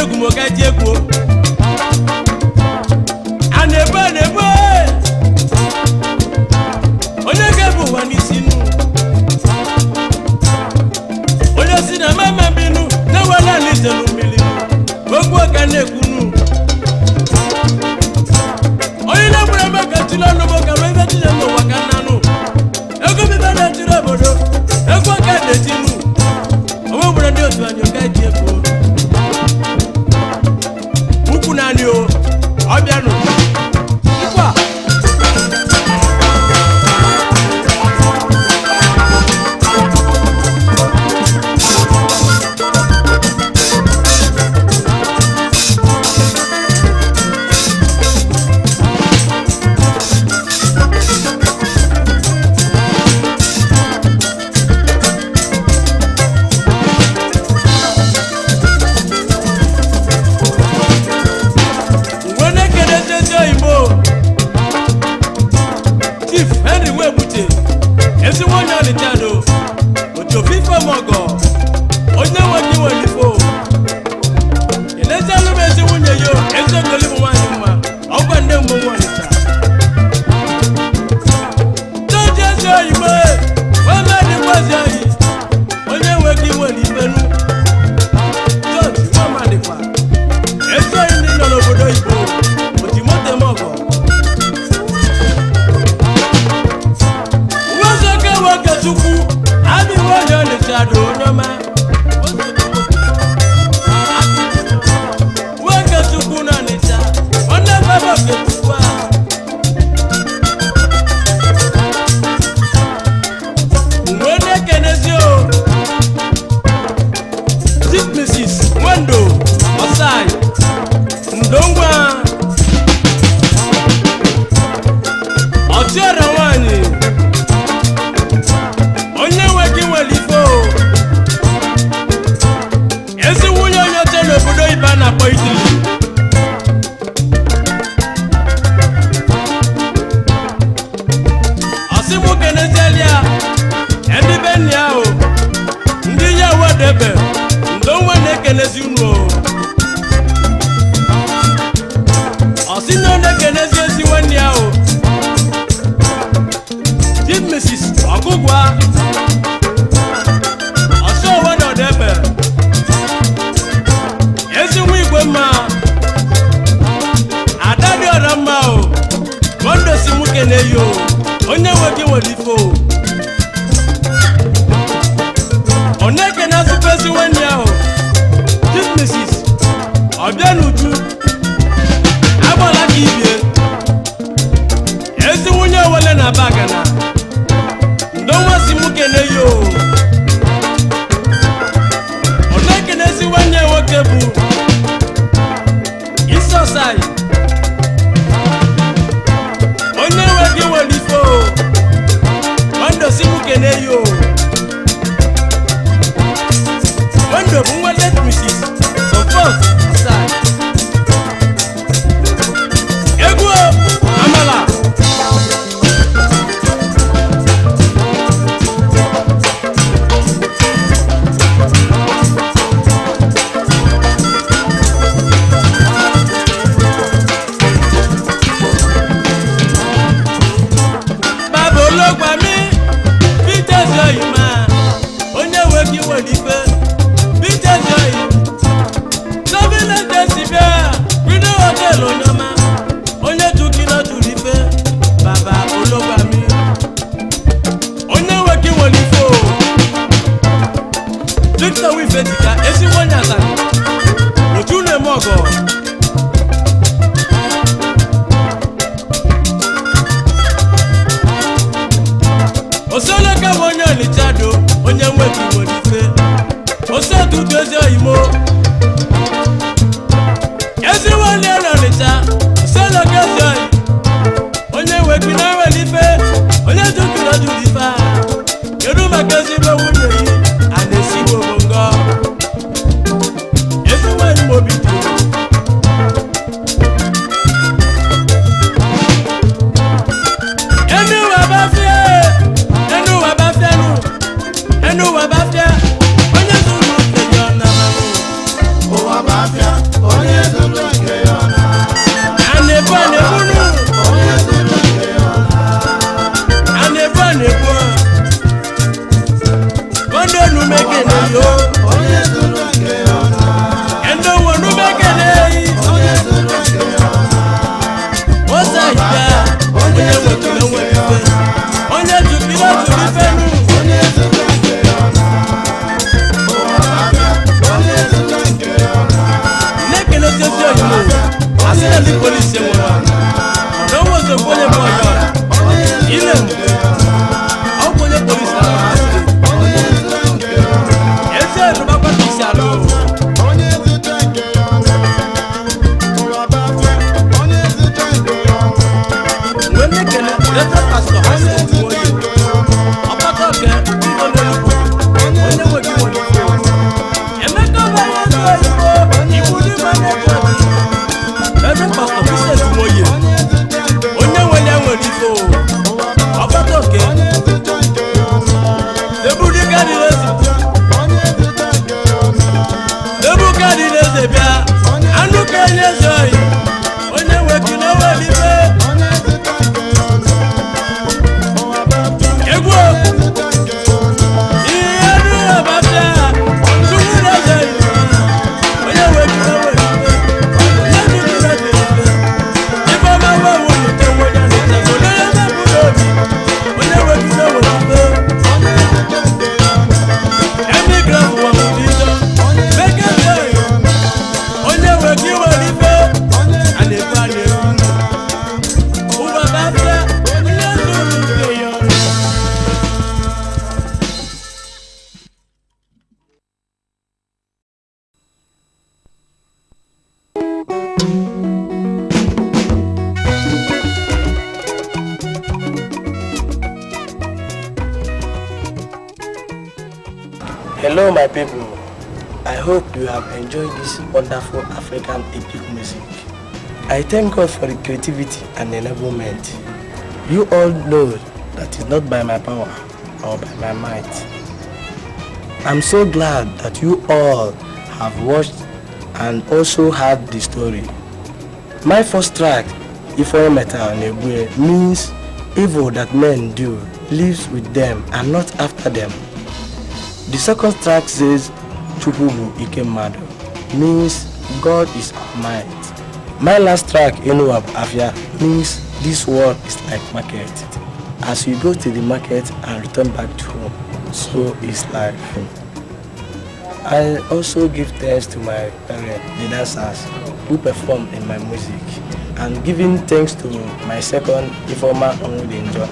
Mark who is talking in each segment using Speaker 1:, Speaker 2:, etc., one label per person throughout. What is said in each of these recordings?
Speaker 1: egwu mo ga je egwu anebo onye ga bu wa ni sinu onye si na mama binu na wala ni zelu mili gbogbo ga na ekunu oyin na bura maka tilo no mo ga we ti no wa ga nanu ego bi ba na tiro bodo ego ga de tinu owo bura de otu anyo ga je egwu uku nani o obianu ikwa
Speaker 2: Hello my people, I hope you have enjoyed this wonderful African epic music. I thank God for the creativity and enablement. You all know that it's not by my power or by my might. I'm so glad that you all have watched and also heard the story. My first track, Ifo Meta Nebue, means evil that men do lives with them and not after them. The second track says Chukwubu Ikemado, means God is our might. My last track, Enu of Afia, means this world is like market. As you go to the market and return back to home, so is life. I also give thanks to my parents, the dancers, who perform in my music, and giving thanks to my second Ifeoma Onwudenjo.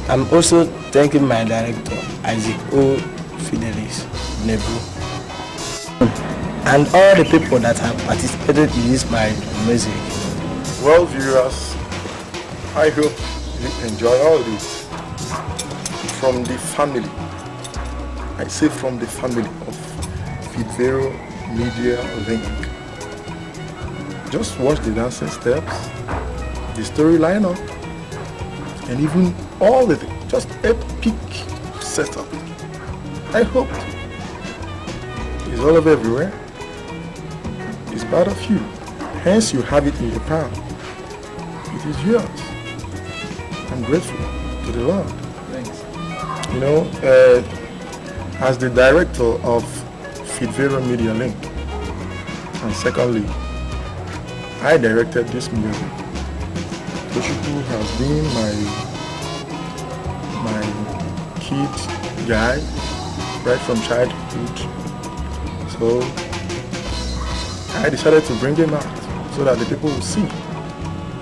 Speaker 2: I'm also thanking my director, Isaac O. Fidelis Nebu, and all the people that have participated in this my music.
Speaker 3: Well, viewers, I hope you enjoy all this from the family. I say from the family of Feedvero Media Link. Just watch the dancing steps, the story lineup, and even all the things. Just epic setup. I hope it's all over everywhere. It's part of you. Hence you have it in your palm. It is yours. I'm grateful to the Lord.
Speaker 2: Thanks.
Speaker 3: You know, as the director of Feedvero Media Link, and secondly, I directed this music. Toshukwu has been my kid guy right from childhood. So I decided to bring him out so that the people will see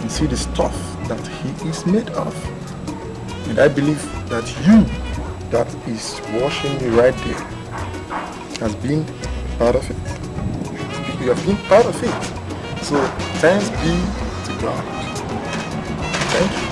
Speaker 3: and see the stuff that he is made of. And I believe that you that is watching me right there has been part of it. You have been part of it. So thanks be to God. Thank you.